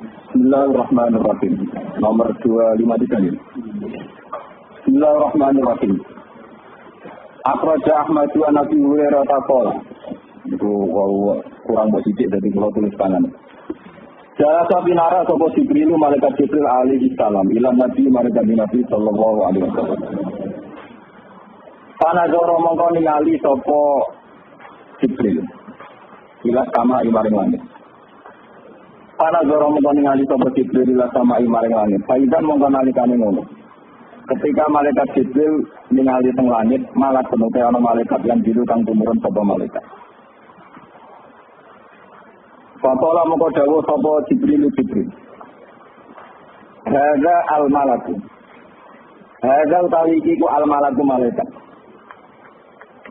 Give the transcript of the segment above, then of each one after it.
Bismillahirrahmanirrahim. Nomor 253 ini. Bismillahirrahmanirrahim. Akhraja Ahmad wa Nabi Hurairah taqala. Itu kurang positif dari kalau tulis kanan. Jala sabinara sapa Jibril malaikat Jibril alaihi salam ila Nabi malaikat Nabi sallallahu alaihi wasallam. Panazara mongko ningali sapa Jibril. Ila sama imaring langit. Panazara mongko ningali sapa Jibril ila sama imaring langit. Faidan mongko nalikane ngono. Ketika malaikat Jibril ningali teng langit, malah penute ana malaikat yang biru kang tumurun sapa malaikat. Fatola moko dawuh sapa Jibril. Hadza al-malaku. Hadza utawi iki ku al-malaku malaikat.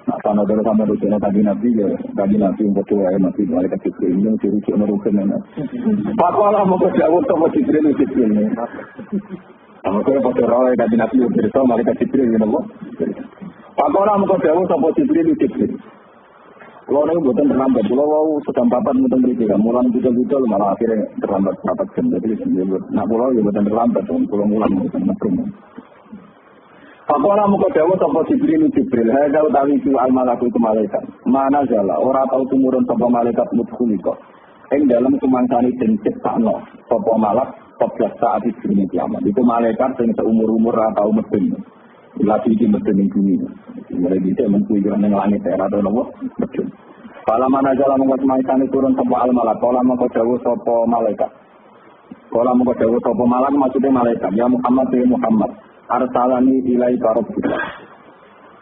Nah, kana dene sampe rukune tadi Nabi untuk wae Nabi malaikat Jibril yang dirujuk rukune. Fatola moko dawuh sapa Jibril. Amarga padha roe tadi Nabi berita malaikat Jibril ngono. Fatola moko dawuh sapa Jibril. Kalau ini bukan terlambat, kalau sedang papat bukan berita, mulan betul-betul malah akhirnya terlambat papat jam. Jadi nak pulau ya bukan terlambat, pulau mulan bukan makrum. Fakola muka dawa sapa Jibril. Hadza utawi itu al-malaku itu malaikat. Mana jala ora tau tumurun sapa malaikat mutkhulika. Ing dalam kumangsani den ciptakno sapa malak 14 saat dina kiamat. Itu malaikat sing seumur-umur ora tau medun. Lagi di medun bumi. Mulai bisa mencuikan yang langit era atau nopo betul. Kalau mana jalan menguat malaikat turun sapa al malak, kalau mau jauh sapa malaikat. Kalau mau jauh sapa malak maksudnya malaikat. Ya Muhammad ya Muhammad. Arsalani ilai karobika.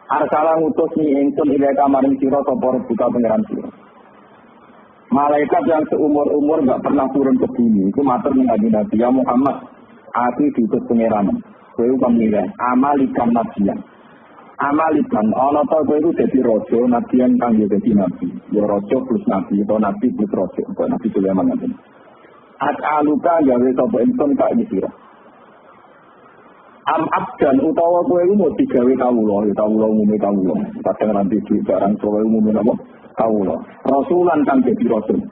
Arsalan utus ni ingsun ilai kamaring sira sapa buka pangeran sira. Malaikat yang seumur-umur enggak pernah turun ke bumi. Itu matur ning Nabi ya Muhammad. Aku diutus pangeran. Kowe pemilihan amalikan nabiyan. Amalikan ana ta kowe iku dadi raja nabiyan kang yo dadi nabi. Ya raja plus nabi atau nabi plus raja. Kok nabi Sulaiman ngoten. As'aluka gawe sapa ingsun kak iki sira. Am abdan utawa kowe iku mau digawe kawula umume kawula. Kadang nanti di barang kowe umume napa kawula. Rasulan kang dadi rasul.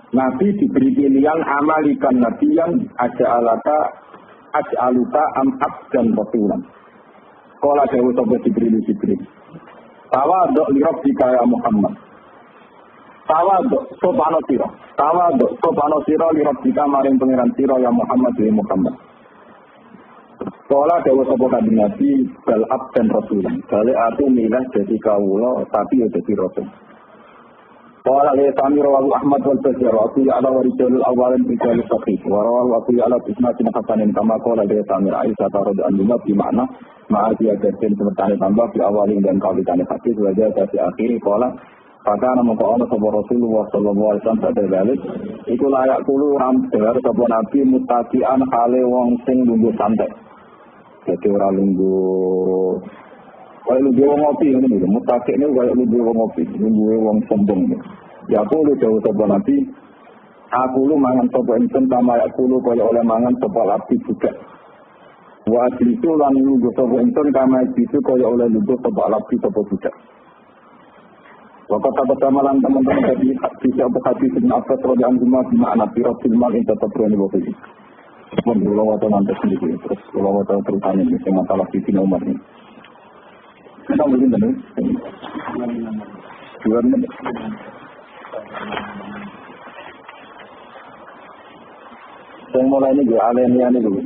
Nabi diberi pilihan amalikan nabiyan aj'aluka am abdan rasulan. Kala dawuh sapa Jibril. Tawadhu li rabbika ya Muhammad. Tawadhu sopano sira li rabbika maring pangeran sira ya Muhammad ya Muhammad. Kala dawuh sapa kanjeng Nabi bal abdan rasulan. Bale aku milah dadi kawula tapi ya dadi rasul. Kala le Samir wa Ahmad wal Bazar wa aku ala warijal awalan bi jalil sahih wa rawa aku ala isnatin hasanin kama qala le Samir Aisyah radhiyallahu anha bi makna ma'ati ajatin sementara tambah di awalin dan kawitannya hadis wajah dari akhiri kala pada nama Allah Rasulullah sallallahu alaihi wasallam pada balik iku layak kulo ramdar sapa nabi mutaqian hale wong sing lungguh santai. Jadi ora lungguh kaya lungguh wong ngopi ngene iki mutaqi niku kaya lungguh wong ngopi lungguh wong sombong. Ya kulo jauh sapa nabi aku lu mangan sapa ingsun kama aku lu kaya oleh mangan sapa abdi juga. Wa itu lan lungguh sapa ingsun kama itu kaya oleh lungguh sapa abdi sapa juga. Waktu pertama lan teman-teman tadi bisa berhati dengan apa terjadi cuma di mana pirokil mal itu tetap berani waktu itu. Pulau waktu nanti sendiri terus pulau waktu terutama ini masalah visi nomor ini. Kita mungkin benar. 2 menit. Yang mulai ini juga alenia ini dulu.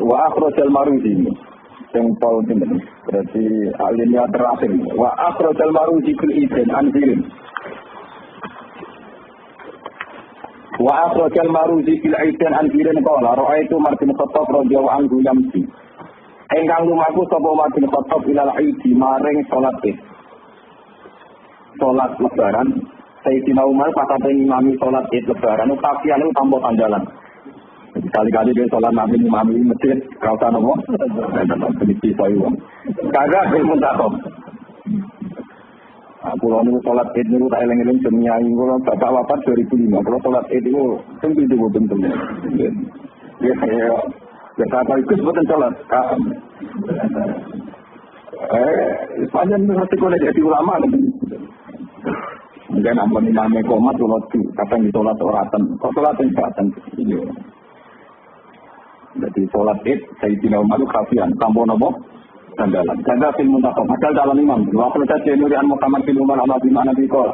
Wa akhrajal maruzi ini. Yang Paul ini berarti alenia terakhir. Wa akhrajal maruzi fil idan anzirin. Wa akhrajal maruzi fil idan anzirin qala ra'aitu Martin Khattab radhiyallahu anhu yamsi. Engkang lumaku sapa Martin Khattab ilal aidi maring salat Id. Salat lebaran Sayyidina Umar pakate ngimami salat Id lebaran utapian itu tanpa tandalan. Kali-kali dia sholat nabi imami masjid kautan apa? Benci saya. Kagak ilmu takok. Kalau niku sholat Id niku tak eling-eling senyai kalau bapak wafat 2005. Kalau sholat Id itu tentu itu betul. Ya kata itu betul sholat. Sepanjang itu hati kalau jadi ulama. Mungkin ampun imamnya komat sholat di kadang di sholat oratan. Kok sholat yang oratan? Iya. Jadi sholat id Sayyidina Umar kafian tanpa nopo sandalan. Jaga fil muntaqa. Padahal dalam imam. Waktu saja Nurian Muhammad bin Umar ala bin Nabi Qol.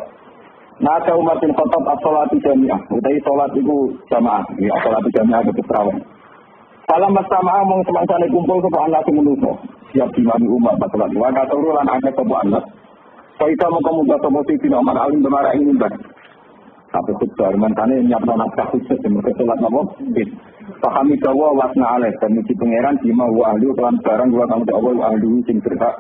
Nada Umar bin Khattab as-sholati jami'ah. Utai sholat itu jamaah. Ya sholat jami'ah itu terawih. Salam bersama mong semangsane kumpul sapa anak menuso. Siap dimani Umar sholat. Wa katuru lan akeh sapa anak. Saita mengkomunikasi sapa Sayyidina Umar alim bemara ing mimbar. Satu khutbah mentane nyiapno naskah khusus mereka sholat napa? Pahami dawa wasna alaih dan muji pangeran bima wa ahli kelan barang wa kamu dawa wa ahli sing berhak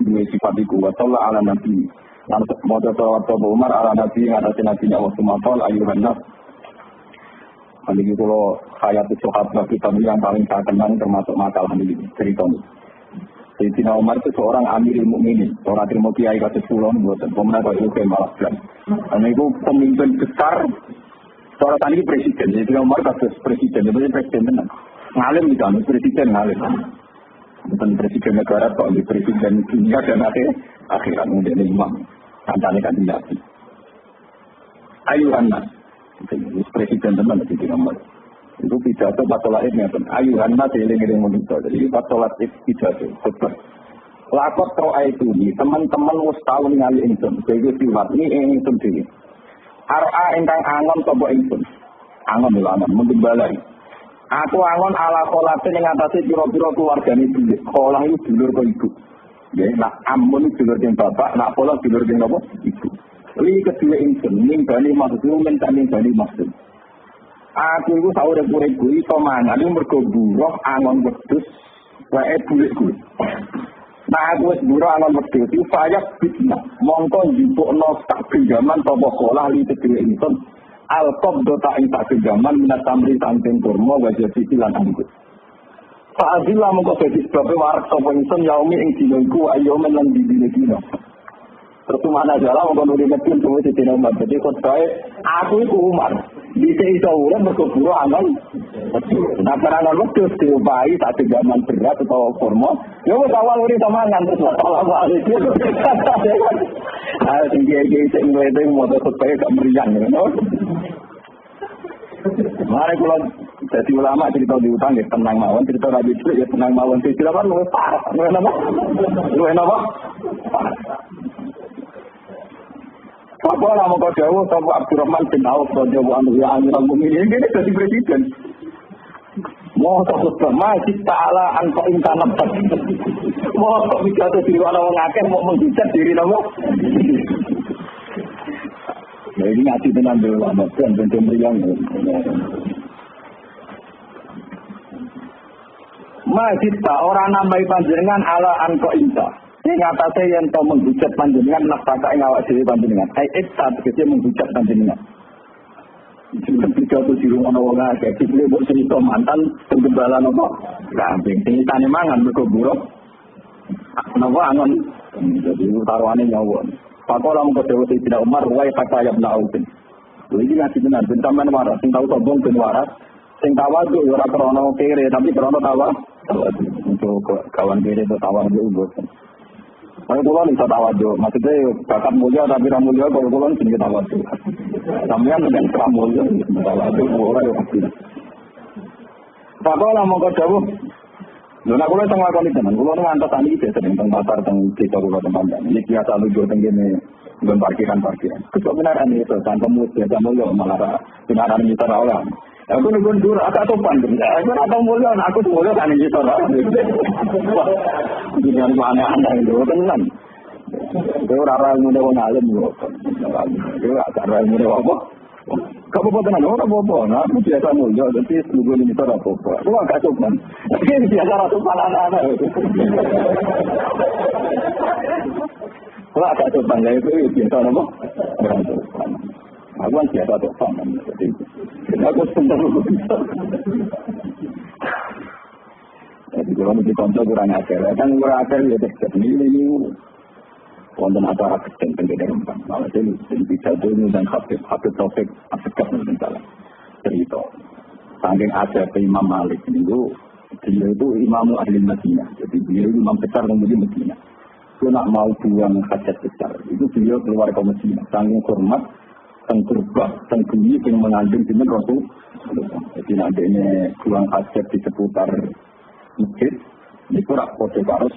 duwe sifat iku wa sallallahu ala nabi lan maca salawat Umar ala nabi ngatasi nabi Allah Subhanahu ayuhan nas. Ini kalau hayat sahabat kita yang paling saya kenal termasuk makalah ini cerita ini. Sayyidina Umar itu seorang amirul mukminin, orang terima kiai kasus pulau buatan pemerintah itu malah belas. Karena itu pemimpin besar. Soal tadi presiden, jadi Umar kasus presiden, jadi presiden benar. Ngalim di sana, presiden ngalim. Bukan presiden negara, kalau di presiden dunia dan akhirat menjadi imam. Kancane kan tidak. Ayuhan nas, presiden benar di Umar. Itu pidato pas sholat id nih, ayuhan nas eling-eling menuso. Jadi pas sholat id pidato, khutbah. Lakot roa itu nih, teman-teman wis tau ningali ingsun. Jadi siwat ini ingsun dhewe. Ar'a ingkang angon sapa ingsun. Angon lho angon mendembalai. Aku angon ala qolatin ing atase pira-pira keluargane dhewe. Qolah iku dulur kok ibu. Nggih, nak amun dulur ing bapak, nak pola dulur ing apa? Ibu. Li kedue ingsun nimbali maksud mentani bali maksud. Aku iku saurip-urip kuwi iso mangan mergo buruh angon wedhus wae bulikku. Nah aku wis buruh angon wedhus iki fayak bitna. Mongko njupukno tak pinjaman sapa sekolah li kedue ingsun. Alqab dota ing tak pinjaman minat tamri samping kurma wajah sisi lan anggur. Fa'adillah mongko dadi sebab warak sapa ingsun yaumi ing dinaku ayo men lan dina. Terus mana jalan mau nuri mesin semua di sini Umar. Jadi khutbah aku itu Umar. Bisa iso urip mergo buruh angon. Nah karena wedhus diopahi tak zaman berat atau formal. Ya wis awal uri samangan terus awal itu. Ah tinggi-tinggi sing wete moto khutbah gak meriang ngono. Mari kula dadi ulama cerita diutang ya tenang mawon, cerita rabi itu ya tenang mawon. Cerita kan luwih parah. Luwih napa? Apa nama kau jauh sama Abdurrahman bin Auf radhiyallahu anhu ya Amirul Mukminin ini jadi presiden. Mau takut sama kita ala angka intanam tadi. Mau tak bicara diri orang ngakeh mau menghujat diri nama. Ya ini ngaji tenan dulu lama dan meriang. Majita orang nambai panjenengan ala angka inta. Ini ngatasi yang tahu menghujat panjenengan nafkah yang awak diri panjenengan. Aisyah begitu menghujat panjenengan. Jika pidato di rumah orang agak dibeli buat cerita mantan penggembala nopo kambing. Ini tani mangan berkeburuk. Nopo angon. Jadi taruhannya nyawa. Pakola mengkodewa Sayyidina Umar wai kata ya bna Aufin. Ini ngasih benar. Bentaman waras. Sing tahu sombong ben waras. Sing tawadhu ora krana kere tapi krana tawadhu. Untuk kawan kere itu tawadhu ubud. Kalau pulau bisa tawadhu, maksudnya bakat mulia tapi ramulia kalau pulau sini tawadhu. Sampeyan dengan ramulia tawadhu ora yo pasti. Pakola mongko dawuh. Lha nek kula teng lakoni tenan, kula ngantos tani iki sering teng pasar teng desa kula tempat. Iki biasa lugu teng kene nggon parkiran. Kebenaran itu tanpa mulia ramulia malah benaran kita ora. Aku nunggu dur agak topan. Aku nak tahu mulia, aku tu mulia kan ini saudara. Jangan aneh-aneh itu tenan. Kau rara muda orang alim tu. Kau agak rara muda apa? Kamu apa tenan? Orang apa? Nah, aku biasa mulia. Jadi nunggu ini saudara apa? Aku agak topan. Tapi biasa rasa topan anak-anak. Kau agak topan. Itu biasa apa? Berantopan. Aku kan biasa topan. Aku sebentar bisa. Jadi kalau mesti contoh kurang ajar, kan kurang ajar ya tetap ini konten acara kecil penggede rempang. Malah jadi bisa dulu dan habis topik asekat mungkin salah cerita. Saking ajar ke Imam Malik itu, dia itu imamu ahli Madinah. Jadi dia itu imam besar kemudian Madinah. Dia nak mau buang hajat besar. Itu beliau keluar ke Medina. Saking hormat, tengkurbah, tengguni yang mengandung dengan Rasul. Jadi nanti ini buang hajat di seputar masjid. Itu rak kode harus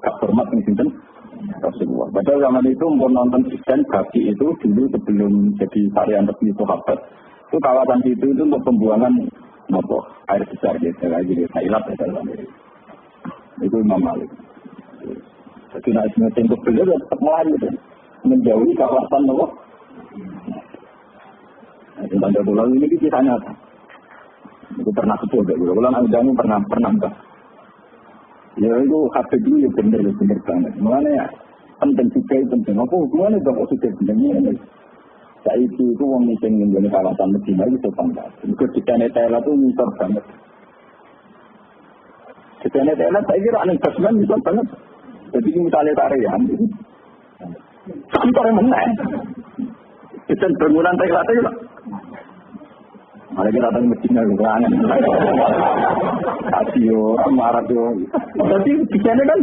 gak hormat yang sinten Rasulullah. Padahal zaman itu mau nonton event kaki itu dulu sebelum jadi tarian resmi sahabat. Itu kawasan itu untuk pembuangan air besar gitu. Jadi Thailand itu Imam Malik. Jadi nak tengok beliau tetap melayu menjauhi kawasan Allah. Tanda bulan ini kita nyata. Itu pernah betul tak? Bulan Al-Jami pernah tak? Ya itu hati dulu benar banget. Mana ya penting juga penting. Apa hubungannya dengan sudah pentingnya? Saya itu orang yang ingin kawasan Medina itu tangga. Itu jika Thailand itu misal banget. Jika Thailand saya kira anak basman misal banget. Jadi misalnya tarian itu sampai menang. Kita bangunan Thailand itu mereka datang Medina juga aneh. Asio, marah yo. Tapi di sana kan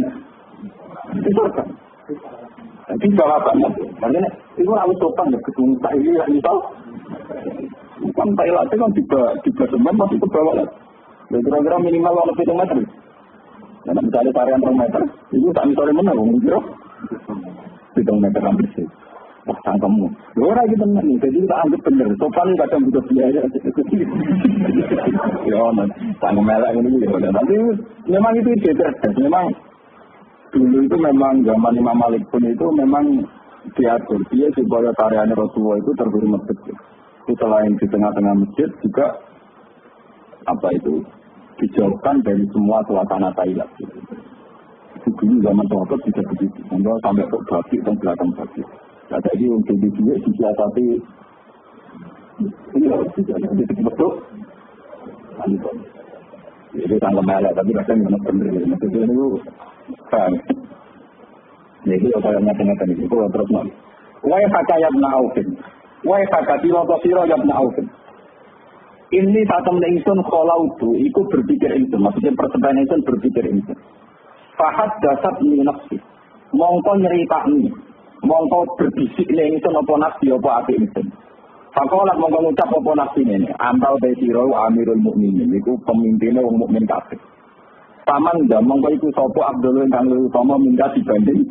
itu kan. Tapi balapan. Makanya itu harus sopan ya ketemu saya ini misal. Kan Thailand itu kan tiga semen masih ke bawah lah. Kira-kira minimal lebih 7 meter. Dan misalnya tarian 2 meter, itu tak misalnya menang, kira 7 meter hampir sih. Wah, sangkamu. Orang gitu nih, jadi kita anggap benar. Sopan kadang butuh biaya. Ya, sangka melek ini ya. Tapi memang itu cerdas. Memang dulu itu memang zaman Imam Malik pun itu memang diatur. Dia supaya tarian Rasulullah itu terhormat betul. Itu selain di tengah-tengah masjid juga apa itu dijauhkan dari semua suasana Thailand. Dulu zaman sahabat bisa begitu. Sampai ke batik dan belakang batik. Nah, jadi untuk disiasati ini harus betul. Jadi tangga melek, tapi rasanya benar-benar. Maksudnya itu kan. Jadi apa yang nyata-nyata itu terus nanti. Wahai hakayat na'ufin. Wahai hakati wakasiro yab na'ufin. Ini satu ingsun kholaudu, itu berpikir ingsun. Maksudnya persembahan ingsun berpikir ingsun. Fahad dasar ini nafsi. Mongko nyeritakni. Mongko berbisik ini ingsun apa nafsi apa api ingsun. Fakolat mongko ngucap apa nafsi ini. Ampal besirau amirul mu'minin. Itu pemimpinnya orang mukmin kafir. Paman dah mongko itu sopo Abdullah yang lebih utama minta dibanding.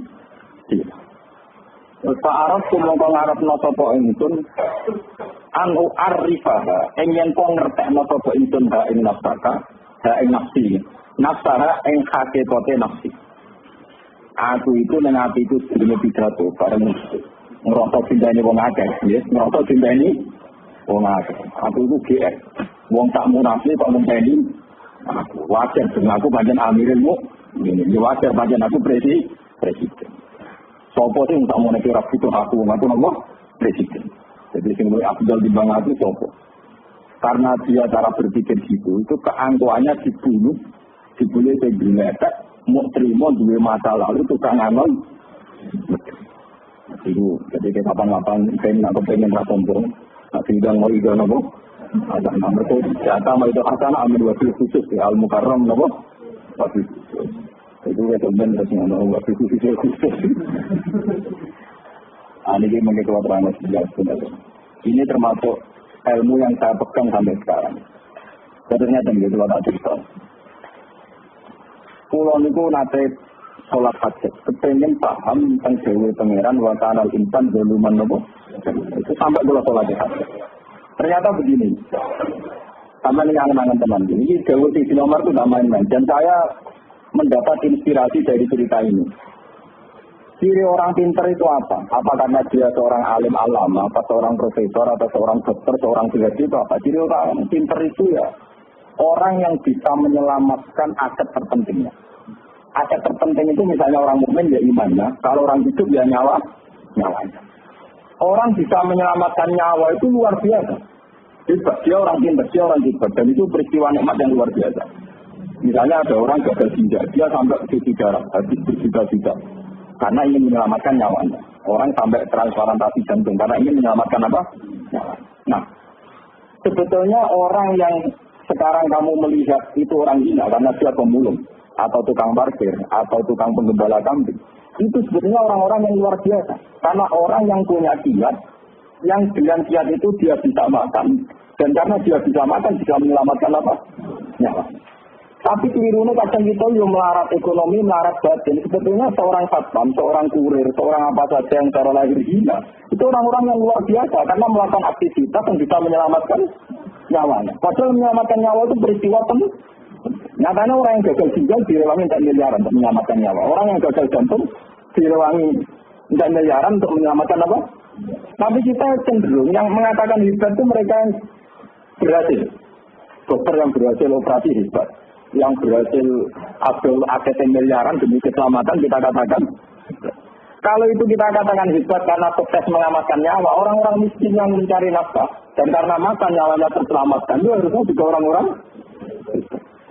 Pak Arab tu mongko ngarep no sopo ingsun. Anu arifaha. Ingin kau ngertek no sopo ingsun ha ing nafsaka. Ha ing nafsi. Nafsara ing hakikote nafsi. Aku itu dengan hati itu sebelum pidato bareng ngerosok cintanya wong akeh, ya, ngerosok cintanya wong akeh. Aku itu GR, wong tak munafik kok ngenteni aku wajar dengan aku pancen amirilmu, ini wajar pancen aku presiden. Sopo sing tak mau nek ora butuh aku nopo presiden. Jadi sing luwih afdal di bang aku sopo. Karena dia cara berpikir gitu, itu keangkuhannya dibunuh segregetek. Mau terima dua masa lalu tukang anon itu jadi ke kapan-kapan pengen rapompong tidak mau ide nopo ada nama itu data mau itu asana ambil wakil khusus di Al Mukarram nopo wakil khusus itu ya teman rasanya nopo wakil khusus ini mengenai keterangan sebenarnya ini termasuk ilmu yang saya pegang sampai sekarang ternyata begitu ada cerita. Pulau niku nate sholat hajat, kepengen paham tentang dewa pangeran wa kanal insan zaluman nopo. Itu sampai pulau sholat hajat. Ternyata begini, sama ini angan-angan teman. Ini dewa Siti Nomor itu tidak main-main. Dan saya mendapat inspirasi dari cerita ini. Ciri orang pintar itu apa? Apa karena dia seorang alim alama, atau seorang profesor, atau seorang dokter, seorang filsuf itu apa? Ciri orang pintar itu ya orang yang bisa menyelamatkan aset terpentingnya. Aset terpenting itu misalnya orang mukmin ya imannya, kalau orang hidup ya nyawanya. Orang bisa menyelamatkan nyawa itu luar biasa. Dia orang pintar, dia orang hebat, dan itu peristiwa nikmat yang luar biasa. Misalnya ada orang gagal ginjal, dia sampai cuci darah, habis berjuta-juta, karena ingin menyelamatkan nyawanya. Orang sampai transplantasi jantung, karena ingin menyelamatkan apa? Nyawanya. Nah, sebetulnya orang yang sekarang kamu melihat itu orang hina karena dia pemulung atau tukang parkir atau tukang penggembala kambing. Itu sebetulnya orang-orang yang luar biasa. Karena orang yang punya kiat, yang dengan kiat itu dia bisa makan. Dan karena dia bisa makan, bisa menyelamatkan apa? Nyawa. Tapi kelirunya kadang kita yang melarat ekonomi, melarat batin. Sebetulnya seorang satpam, seorang kurir, seorang apa saja yang secara lahir gila. Itu orang-orang yang luar biasa karena melakukan aktivitas yang bisa menyelamatkan nyawanya. Padahal menyelamatkan nyawa itu peristiwa penuh. Nyatanya orang yang gagal ginjal direwangi tak miliaran untuk menyelamatkan nyawa. Orang yang gagal jantung direwangi tak miliaran untuk menyelamatkan apa? Tapi kita cenderung yang mengatakan hebat itu mereka yang berhasil. Dokter yang berhasil operasi hebat. Yang berhasil abdul AKT miliaran demi keselamatan kita katakan. Kalau itu kita katakan hebat karena sukses menyelamatkan nyawa, orang-orang miskin yang mencari nafkah dan karena makan nyawanya terselamatkan itu harusnya juga orang-orang.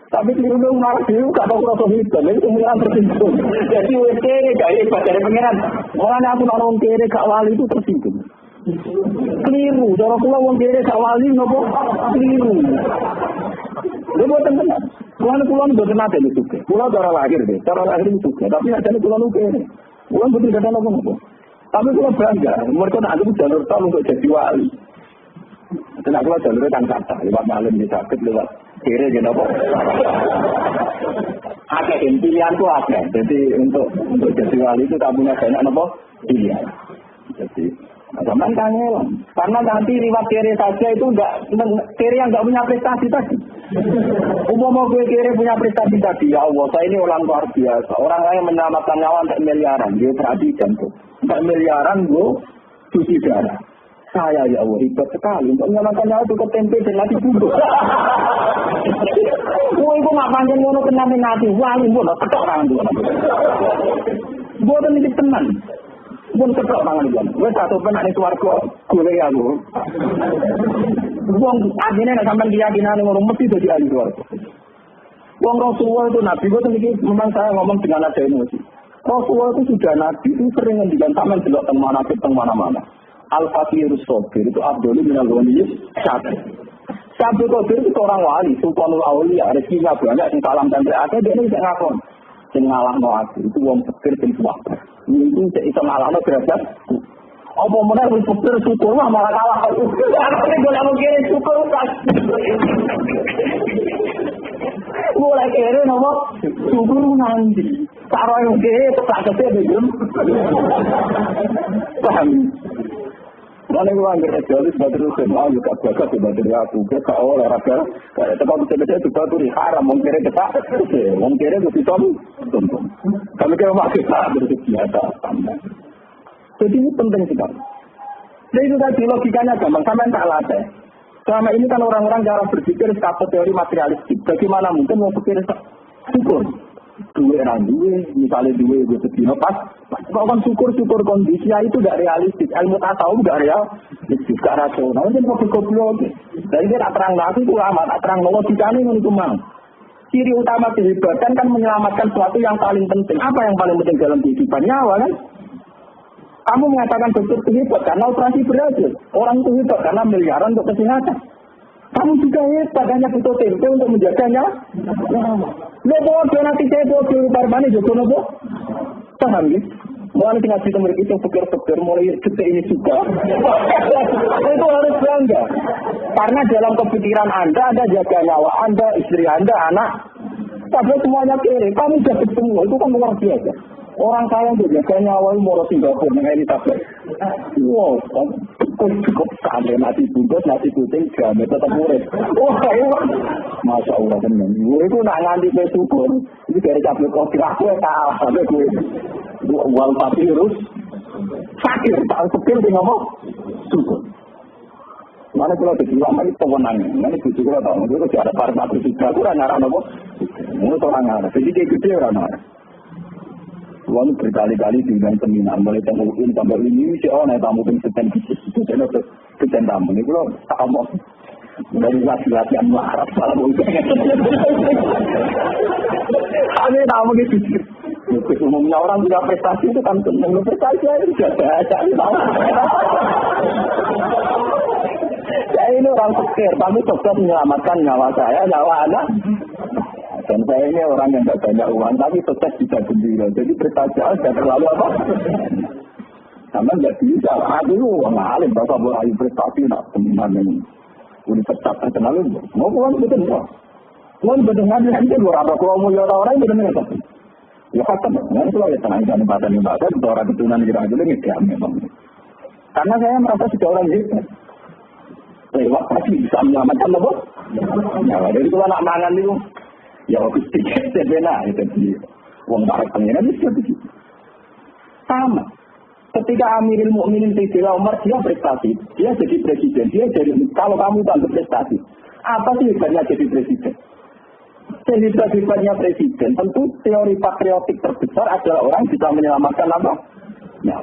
Tapi keliru marah dulu gak tahu rasa hebat, itu pengiran tersinggung. Jadi kere gak hebat dari pengiran. Makanya aku nak orang kere gak wali itu tersinggung. Keliru, cara pula orang kere gak wali nopo keliru. Dia buat teman-teman. Pulau bukan ada di suka. Pulau cara lahir deh, cara lahir di suka. Tapi ada di pulau nuke ini. Pulau betul ada nopo. Tapi pulau bangga. Mereka nak ada jalur tol untuk jadi wali. Tidak pulau jalurnya kan kata. Lewat malam di sakit lewat kiri gitu nopo. Ada pilihan tuh ada. Jadi untuk jadi wali itu tak punya banyak nopo pilihan. Jadi zaman kangelan. Karena nanti lewat kiri saja itu kiri yang enggak punya prestasi tadi. Umum gue kiri punya prestasi tadi, ya Allah, saya ini orang luar biasa. Orang lain menyelamatkan nyawa untuk miliaran, dia perhatikan tuh. Untuk miliaran gue cuci darah. Saya ya Allah, hebat sekali. Untuk menyelamatkan nyawa itu ke tempe dan nasi bubuk. Gue itu gak panjang ngono kena nasi. Wah, ini gue gak ketok tangan gue. Gue tuh nitip tenan. Pun ketok tangan gue. Gue satu penak di suarga, gue ya gue. Wong akhirnya nak sampai keyakinan orang mesti jadi ahli suarga. Wong Rasulullah itu Nabi, itu memang saya ngomong dengan ada emosi. Rasulullah itu sudah Nabi, itu sering ngendikan sama jelok teng mana-mana. Al-Fatihirus Sobir itu Abdullah minal Ghaniyus Syabir. Syabir Qadir itu seorang wali, Sultanul Aulia, rezekinya banyak, yang salam dan berada, dia ini bisa ngakon. Yang ngalah no aku, itu wong pikir dan suaka. Itu bisa ngalah no derajat. Apa mana yang pikir syukur lah malah kalah. Ini gue nak mikirin syukur kan. Mulai kira nama syukur nanti. Cara yang kira tak kesel belum. Paham? Mana gue anggap terjadi sebagai rusen, juga baca sebagai aku, ke olahraga, tempat berbeda juga tuh haram, mungkin kita, mungkin itu kita tonton. Kami kira masih tak bersedia. Jadi ini penting sekali. Jadi itu tadi logikanya gampang, sampai tak latih. Selama ini kan orang-orang cara berpikir skapot teori materialistik. Bagaimana mungkin mau pikir syukur? Dua orang dua, misalnya dua gue sedih pas. Kalau kan syukur kondisi itu tidak realistis. Ilmu tasawuf tidak realistis, tidak rasional. Jadi goblok. Jadi dia tak terang nasi itu lama, tak terang logikanya ini cuma. Ciri utama kehebatan kan menyelamatkan sesuatu yang paling penting. Apa yang paling penting dalam kehidupan? Nyawa kan? Kamu mengatakan dokter itu hebat karena operasi berhasil. Orang itu hebat karena miliaran untuk kesehatan. Kamu juga hebat hanya butuh tempe untuk menjaganya. Bodoh nanti saya bodoh barbani juga nopo. Paham ya? Mulai tinggal di tempat itu pikir-pikir mulai detik ini juga. Itu harus bangga. Karena dalam kepikiran Anda jaga nyawa Anda, istri Anda, anak. Tapi semuanya kiri. Kamu dapat semua itu kan luar biasa. Orang kaya untuk jaga nyawa itu mau Singapura dengan ini tablet. Wow, cukup sampai nasi bungkus, nasi kucing, gambar tetap murid. Wah, Masya Allah teman. Gue itu nak nganti ke syukur. Ini dari tablet kopi aku ya kalah sampai gue. Wal papirus sakit, tak sepil dia ngomong syukur. Mana kalau jadi lama itu pemenangnya. Mana itu juga tahu. Itu ada partai tiga kurang ngarang apa? Menurut orang ngarang. Jadi dia gede orang ngarang. Uang berkali-kali dengan seminar mulai temuin sampai ini si orang tamu pun seten tamu ini kalau tak mau dari latihan melarat salah mungkin. Kami tamu gitu. Umumnya orang punya prestasi itu kan senang prestasi itu sudah ada. Saya ini orang pikir, kami sukses menyelamatkan nyawa saya, nyawa anak. Dan saya ini orang yang tidak banyak uang, tapi sukses bisa gembira. Jadi prestasi tidak terlalu apa? Karena nggak bisa. Aku itu orang alim, bapak boleh prestasi, nak teman yang universitas terkenal itu. Mau pulang betul nggak? Pulang betul nggak? Nanti luar apa? Kalau mau lihat orang betul nggak? Ya fakta, nggak itu lagi tenang dan ibadah, orang keturunan kita aja ini memang. Karena saya merasa sudah orang hebat. Lewat pasti bisa menyelamatkan apa? Ya, dari itu anak mangan itu. Ya, waktu sedikit sebenarnya itu di uang barat pengiran itu seperti itu. Sama. Ketika Amirul Mukminin Sayyidina Umar dia prestasi, dia jadi presiden, dia jadi kalau kamu tak berprestasi, apa sih hebatnya jadi presiden? Hebatnya presiden, tentu teori patriotik terbesar adalah orang bisa menyelamatkan apa? Ya.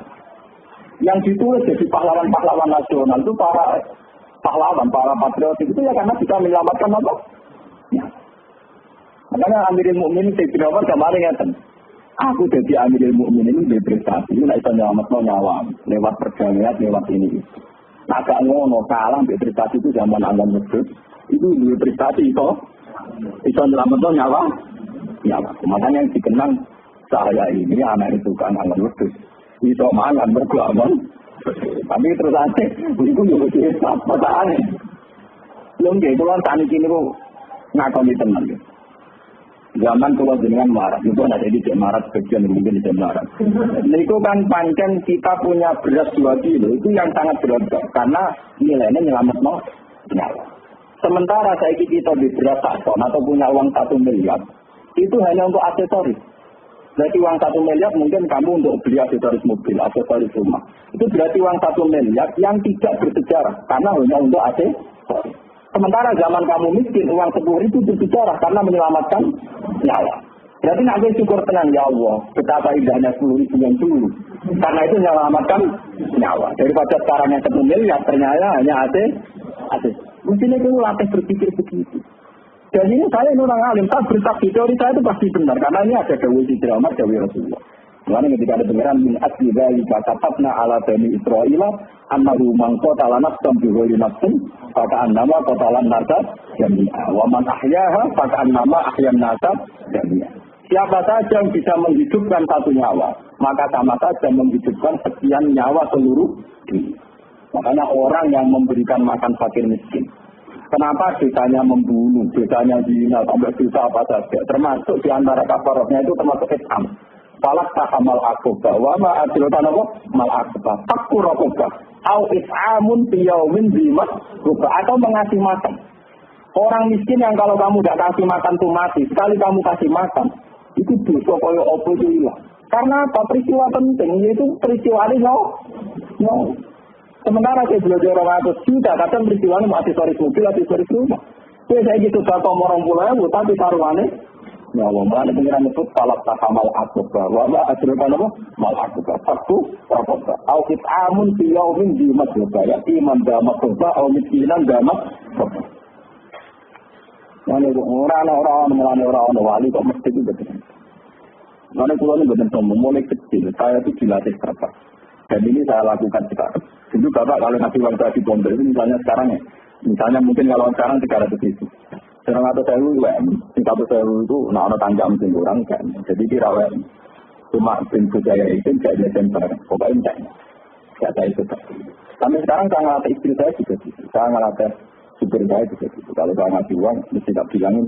Yang ditulis jadi pahlawan-pahlawan nasional itu para pahlawan, para patriotik itu ya karena bisa menyelamatkan apa? Ya. Makanya Amirul Mukminin Sayyidina Umar kemarin ngatakan, aku jadi Amirul Mukminin ini berprestasi, ini bisa menyelamatkan nyawa lewat perjalanan, lewat ini. Nah, gak ngono kalah berprestasi itu zaman Anwar Mesut, itu berprestasi itu bisa menyelamatkan nyawa. Makanya yang dikenang saya ini anak itu kan Anwar Mesut. Itu mangan berkelangan. Tapi terus aja, itu juga tidak pertahanan. Belum gitu kan tani kini kok ngakoni teman. Zaman kalau jenengan marah, itu ada di marah sebagian mungkin di marah. Itu kan pancen kita punya beras 2 kilo, itu yang sangat berharga karena nilainya nyelamat mau nyawa. Sementara saya kita di beras 1 ton atau punya uang 1 miliar, itu hanya untuk aksesoris. Berarti uang 1 miliar mungkin kamu untuk beli aksesoris mobil, aksesoris rumah. Itu berarti uang 1 miliar yang tidak bersejarah karena hanya untuk aksesoris. Sementara zaman kamu miskin, uang 10.000 bersejarah karena menyelamatkan nyawa. Berarti nanti syukur tenang, ya Allah, betapa indahnya 10.000 yang dulu. Karena itu menyelamatkan nyawa. Daripada sekarang yang 1 miliar, ternyata hanya AC. Mungkin itu latih berpikir begitu. Dan ini saya ini orang alim, saya bersaksi teori saya itu pasti benar. Karena ini ada Dawud Sidra Umar, Dawud Rasulullah. Makanya ketika ada dengaran min asli dari katabna ala bani Israel annahu man qatala nafsan bi ghairi nafsin fa ka'annama qatala an-nasa jami'a wa man ahyaha fa ka'annama ahyan nasa jami'a. Siapa saja yang bisa menghidupkan satu nyawa, maka sama saja menghidupkan sekian nyawa seluruh dunia. Makanya orang yang memberikan makan fakir miskin, kenapa dosanya membunuh, dosanya zina, sampai dosa apa saja, termasuk di antara kafarotnya itu termasuk Islam. Falak tahamal akobah, wama adilatan apa? Mal akobah, takku rokobah, au is'amun piyaumin bimat rubah, atau mengasih makan. Orang miskin yang kalau kamu tidak kasih makan itu mati, sekali kamu kasih makan, itu dosa kaya apa itu hilang. Karena apa? Peristiwa penting, yaitu peristiwa ini no. Sementara saya belajar 200 juta, kadang peristiwa ini aksesoris mobil, aksesoris rumah. Saya gitu bakal orang pulau, tapi taruhannya ya Allah, mana pengiran itu salah tahamal akubah, wala asrukan apa? Mal akubah, takku, akubah. Aukit amun piyaumin di masjubah, ya iman damat kubah, au miskinan damat kubah. Mana orang wali kok mesti itu betul. Mana pulau ini betul sombong, mulai kecil, saya itu dilatih berapa. Dan ini saya lakukan sekarang. Dulu bapak kalau ngasih uang saya di pondok itu misalnya sekarang ya, misalnya mungkin kalau sekarang 300 ribu. Sekarang atau saya itu nak ada tangga mungkin orang kan. Jadi kira cuma pintu saya itu tidak ada temper, pokoknya tidak saya itu. Tapi sekarang saya ngelatih istri saya juga gitu. Saya ngelatih supir saya juga gitu. Kalau saya ngasih uang, mesti tak bilangin.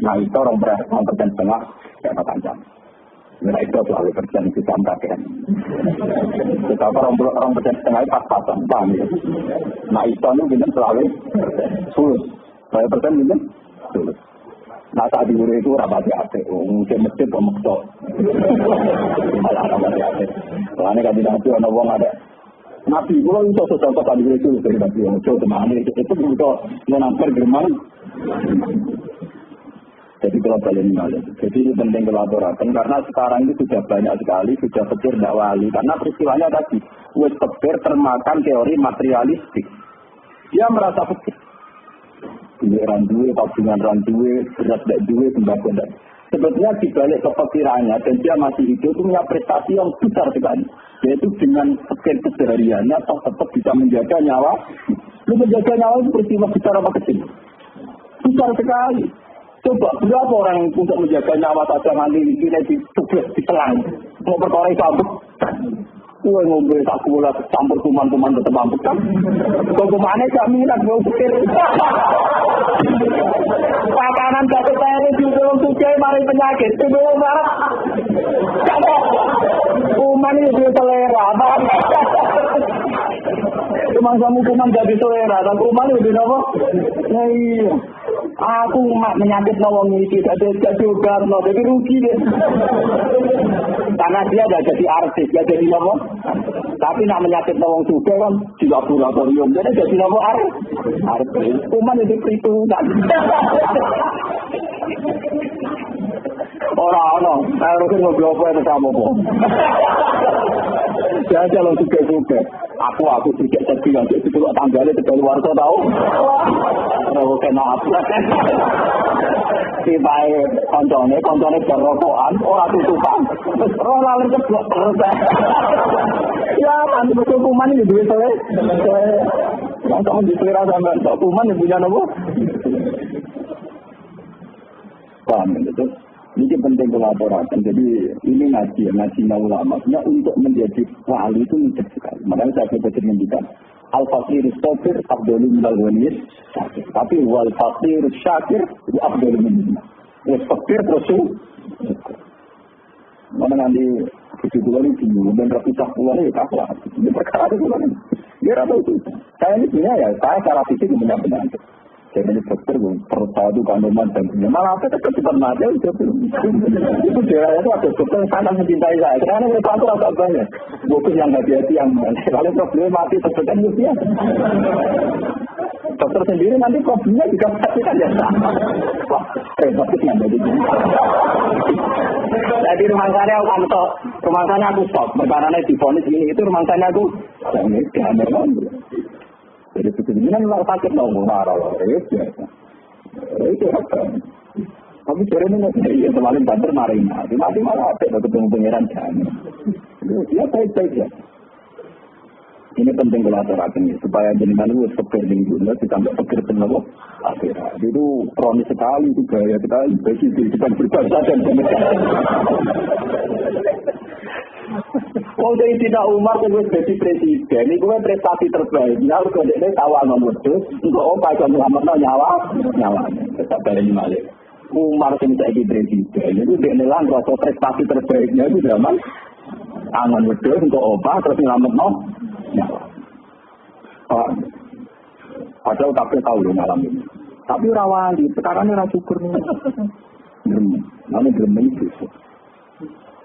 Nah itu orang berpersen setengah, tidak panjang. Nah itu selalu persen itu sama kan. Tetapi orang persen setengah itu pas-pasan, paham ya. Nah itu selalu sulit. Saya persen minum dulu. Nah saat di Uri itu rapati hati, mungkin masjid pemaksa. Malah rapati hati. Soalnya kan tidak ada orang ada. Nabi kalau itu contoh tadi itu dari Nabi yang coba temani itu untuk menamper Jerman. Jadi kalau kalian mengalir, jadi ini penting kolaborasi karena sekarang itu sudah banyak sekali sudah pikir tidak wali karena peristiwanya tadi, wes pikir termakan teori materialistik. Dia merasa pikir. Duit randuwe, tabungan randuwe, beras dan duit, sembako dan. Sebetulnya dibalik kepikirannya dan dia masih hidup itu punya prestasi yang besar sekali. Yaitu dengan pikir kesehariannya tetap bisa menjaga nyawa. Lu menjaga nyawa itu peristiwa besar apa kecil? Besar sekali. Coba berapa orang yang untuk menjaga nyawa saja nanti di tugas di telang. Mau berkorai sabuk. Kue ngombe tak gula campur kuman-kuman tetap mampus kan. Kumannya gak minat mau pikir. Pakanan satu teri juga untuk kiai mari penyakit. Itu dulu marah. Kamu kuman ini dia selera. Cuma kamu kuman jadi selera. Dan kuman itu apa? Nah iya. Aku menyakit nawang ini jadi obat, jadi rugi deh. Karena dia tidak jadi artis, dia jadi apa? Tapi nak menyakit nawang juga kan di laboratorium, jadi apa artis. Kuman itu perhitungan. Orang-orang, harusnya ngobrol apa itu kamu kok. Jangan jalan juga. Aku tidak sedih nanti itu kalau tanggalnya tidak luar so tahu. Kalau kena apa? Si baik koncone berrokokan, orang tutupan. Orang lalu ceplok terus. Ya, nanti betul kuman ini duit saya. Yang kamu dikira sama kuman yang punya nopo. Paham itu? Ini penting kolaborasi. Jadi ini ngaji ulama. Maksudnya untuk menjadi wali itu mudah sekali. Makanya saya baca mendikan. Al-Fakir Sofir Abdul Minal Waniyis Syakir. Tapi wal Fakir Syakir Abdul Minal. Fakir terus mana nanti tujuh bulan ini bingung dan rapisah bulan ini kalah. Ini perkara itu bulan ini. Dia rata itu. Saya ini punya ya. Saya cara fisik benar-benar. Jadi ini dokter, perut saya itu kandungan dan punya. Malah apa itu cepat mati. Itu daerah itu ada dokter yang sangat mencintai saya. Karena ini aku rasa banyak. Bukan yang hati-hati yang kalau problemnya mati tersekan itu ya. Dokter sendiri nanti problemnya juga pasti kan ya sama. Wah, repot yang jadi. Jadi rumah saya aku stop. Perkaranya divonis ini itu rumah saya aku. Ini dihamil lagi. Jadi sebetulnya luar sakit dong, marah loh, itu apa? Tapi cara ini ya semalam banter mati malah ada ketemu pangeran jam. Ya baik-baik ya. Ini penting kolaborasi supaya jenengan itu seperti ini dulu, ditambah pikir penuh akhirat. Itu kronis sekali itu gaya sekali, bagi kita berbahasa dan oh jadi tidak Umar itu jadi presiden, ini gue prestasi terbaik. Ya harus dia tawa nomor itu, untuk apa itu Muhammad nyawa, tetap dari Malik. Umar yang jadi presiden itu dia nelang rasa prestasi terbaiknya itu zaman tangan wedus untuk apa terus nyelamat nyawa. Padahal kabeh tahu loh malam ini. Tapi rawan di sekarang ini syukur nih. Namanya gremeng itu.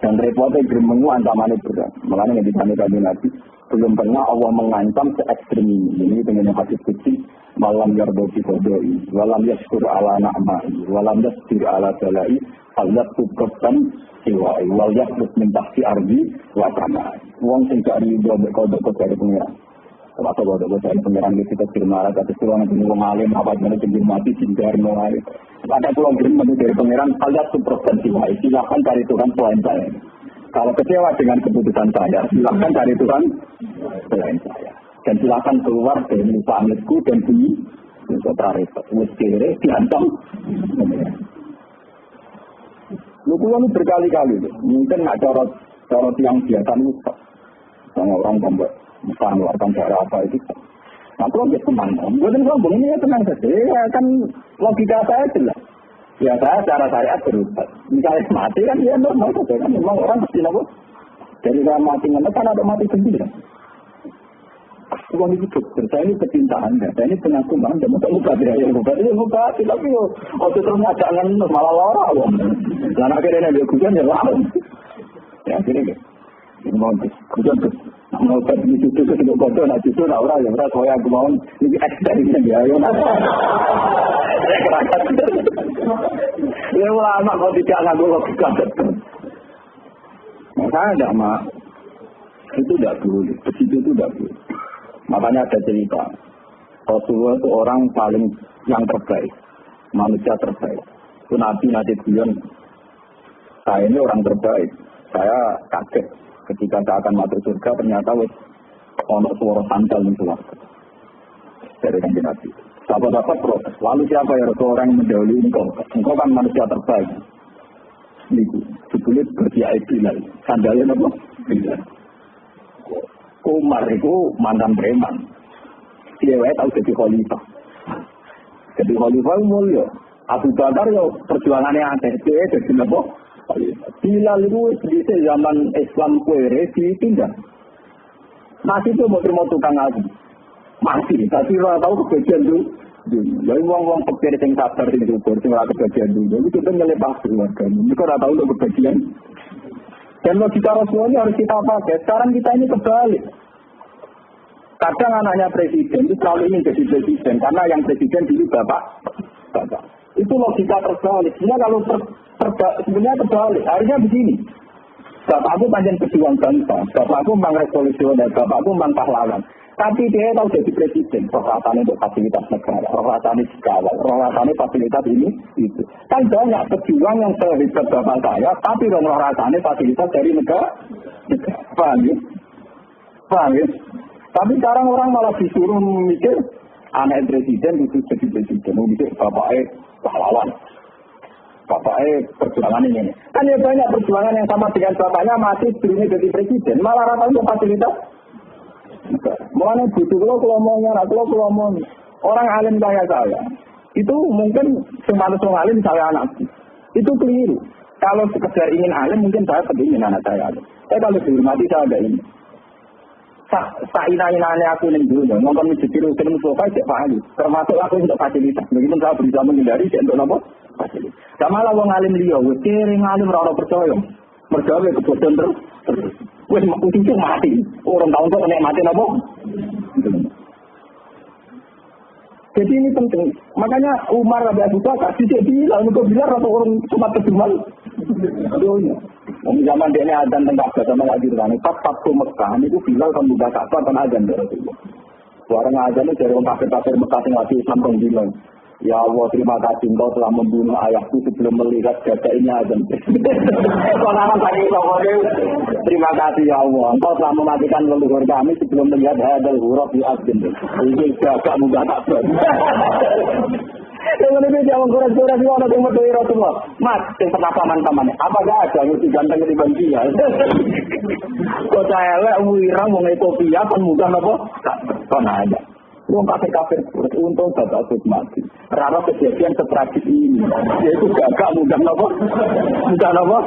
Dan repotnya gremeng itu ancamannya berat. Makanya yang ditanya kami Nabi, belum pernah Allah mengancam se-ekstrim ini. Ini dengan hadis kecil, malam yardoti kodoi, walam yaskur ala na'mai, walam yaskur ala jalai, alias tukabkan siwai, wal yaskur mentahsi ardi, wakamai. Uang singkari kodok dari pengiran. Atau kodok dari pengiran kita firmara, kata suruh nanti ngomong alim, apa jenis jembir mati, jindar, mengalir. Ada pulang kirim dari pengiran, alias tukabkan siwai, silakan cari Tuhan selain saya. Kalau kecewa dengan keputusan saya, silakan cari Tuhan selain saya. Dan silakan keluar dari pamitku dan bunyi untuk tarif. Muskire dihantam. Lu pulang berkali-kali. Mungkin nggak cara tiang biasa itu. Sama orang membuat mengeluarkan cara apa itu. Nah, kalau dia tenang. Bukan ngomong ini ya tenang saja. Ya kan logika saya jelas. Ya cara saya berubah. Misalnya mati kan dia normal saja kan. Memang orang pasti apa? Dari saya mati kan ada mati sendiri. Uang itu dokter, saya ini pecinta Anda, saya ini pengaku Anda, masa lupa dia yang lupa, tapi waktu terus jangan malah lara. Dan akhirnya dia hujan ya lalu. Ya akhirnya mau hujan terus, mau tadi itu sebelum kotor, nanti itu orang yang merasa saya aku mau ini eksternal dia, ya ya lama kalau tidak ngaku logika. Saya tidak mau, itu tidak boleh, begitu itu tidak boleh. Makanya ada cerita, Rasulullah itu orang paling yang terbaik, manusia terbaik. Itu Nabi Bion, saya ini orang terbaik. Saya kaget ketika saya akan masuk surga, ternyata ono suara sandal di surga. Dari Nabi. Sahabat-sahabat protes. Lalu siapa ya orang yang mendahului engkau? Engkau kan manusia terbaik. Niku, sebelum bersiap Bilal. Sandalnya apa? Bilal. Umar itu mantan preman. Dia tahu jadi khalifah. Jadi khalifah mulia. Abu Bakar yo perjuangannya aneh. Dia jadi apa? Bilal itu di zaman Islam kuere ditindak. Masih itu mau terima tukang ngaji. Masih, tapi orang tahu kebagian dulu. Jadi orang-orang pikir yang sabar di kubur, yang orang kebagian dulu. Itu kita ngelepas keluarga. Mereka orang tahu untuk kebagian. Dan logika Rasulullah harus kita pakai. Sekarang kita ini kebalik. Kadang anaknya presiden itu selalu ingin jadi presiden. Karena yang presiden dulu bapak. Itu logika terbalik. Sebenarnya kalau sebenarnya terbalik. Harusnya begini. Bapakku panjang pejuang bangsa. Bapakku memang revolusioner. Bapakku memang pahlawan. Tapi dia tahu jadi presiden, peralatannya untuk fasilitas negara, peralatannya dikawal, peralatannya fasilitas ini, itu. Kan banyak pejuang yang sehebat bapak saya, tapi peralatannya fasilitas dari negara. Paham ya? Paham ya? Tapi sekarang orang malah disuruh mikir, anak presiden itu jadi presiden, mikir bapaknya pahlawan. Bapaknya perjuangan ini. Kan ya banyak perjuangan yang sama dengan bapaknya masih dirinya jadi presiden, malah rata-rata fasilitas. Mulanya butuh kalau ngomong orang alim kayak saya itu mungkin semanusia alim saya anak itu keliru. Kalau sekedar ingin alim mungkin saya ingin anak saya alim. Kalau dihormati saya ada ini. Ina aku nih dulu nonton masjid rutin musofa cek pahali. Termasuk aku untuk fasilitas. Begitu saya berusaha menghindari cek untuk apa? Fasilitas. Sama lah wong alim liya, wis kering alim ora percaya. Mergawe kebodohan terus. Wes ujung mati. Orang tahun kok nek mati napa? Jadi ini penting. Makanya Umar Rabi Abu Bakar tidak bilang untuk bilang atau orang cuma terjemah. Aduhnya. Zaman dia adzan tengah sama lagi kan. Pas waktu Mekah itu bilang kan buka Ka'bah kan adzan dari itu. Suara adzan itu dari orang kafir-kafir Mekah yang lagi Islam kan bilang. Ya Allah, terima kasih engkau telah membunuh ayahku sebelum melihat gajahnya azan. Terima kasih ya Allah, engkau telah mematikan leluhur kami sebelum melihat hadal huruf di azan. Ini gagak mudah tak ber. Yang lebih jauh kurang-kurang di mana temu doa semua. Mas, yang pernah paman-pamannya, apa gak ada mesti ganteng di bandia. Kok saya wirang mau Ethiopia kan mudah apa? Kan ada. Wong kafir-kafir untung bapak mati. Rara kejadian setragis ini. Yaitu gagak mudah nopo. Mudah nopo.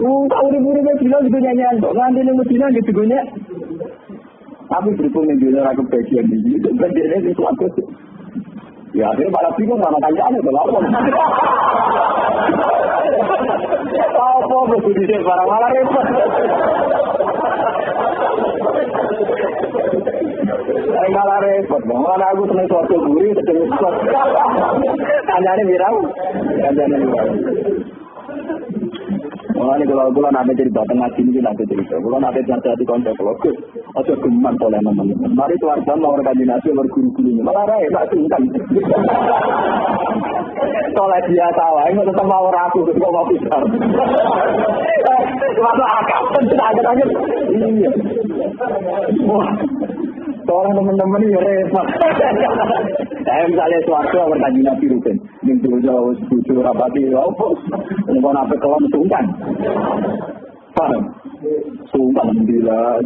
Tahu urip-uripnya bilang gitu nyanyian. Kok nganti ning Medina gitu gonya. Tapi berhubung ning dunia aku bagian ini. Itu bagiannya itu aku. Ya akhirnya malah bingung sama tanyaan itu lapor. Apa begitu sih barang malah repot. Saya malah repot, malah aku seneng suatu gurih, seneng suatu. Tanyanya mirau, Mulane kula nate cerita tengah sini iki nate cerita. Kula nate cerita di konco kula. Aja geman oleh teman-teman. Mari keluarga mau koordinasi lur guru-guru. Malah rae tak sungkan. Soleh dia tawa, ini tetap mau aku kok mau pisah. Masa akal, agak-agak. Iya. Wah. Soalnya teman-teman ini repot. Saya misalnya suatu bertanya Nabi rutin. Minggu jauh setuju rapati. Apa? Nggak apa kalau sungkan. Paham? Sungkan bila.